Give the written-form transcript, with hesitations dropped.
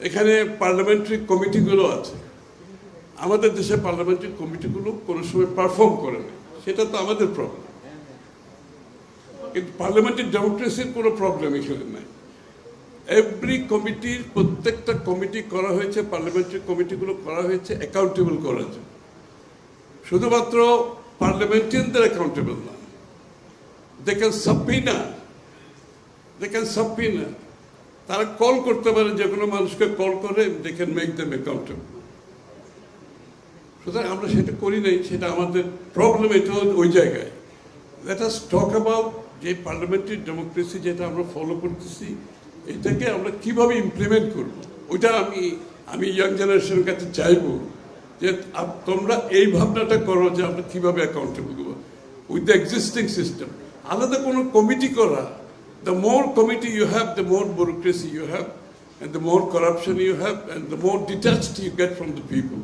এখানে পার্লামেন্টারি কমিটিগুলো আছে, আমাদের দেশে পার্লামেন্টারি কমিটিগুলো কোনো সময় পারফর্ম করে না, সেটা তো আমাদের প্রবলেম। কিন্তু পার্লামেন্টারি ডেমোক্রেসির কোনো প্রবলেম এখানে নাই। এভরি কমিটির প্রত্যেকটা কমিটি করা হয়েছে, পার্লামেন্টারি কমিটিগুলো করা হয়েছে অ্যাকাউন্টেবল করার জন্য, শুধুমাত্র পার্লামেন্টারিয়ানদের অ্যাকাউন্টেবল না। দে ক্যান সাবপিনা, তারা কল করতে পারে, যে কোনো মানুষকে কল করে they can make them accountable. সুতরাং আমরা সেটা করি নাই, সেটা আমাদের প্রবলেম। এটা ওই জায়গায় লেট আস টক অ্যাবাউট যে পার্লামেন্টারি ডেমোক্রেসি যেটা আমরা ফলো করতেছি, এটাকে আমরা কিভাবে ইমপ্লিমেন্ট করব। ওইটা আমি ইয়াং জেনারেশনের কাছে চাইবো যে তোমরা এই ভাবনাটা করো যে আমরা কিভাবে অ্যাকাউন্টেবল করবো উইথ দ্য এক্সিস্টিং সিস্টেম। আলাদা কোনো কমিটি করা, the more committee you have, the more bureaucracy you have, and the more corruption you have, and the more detached you get from the people.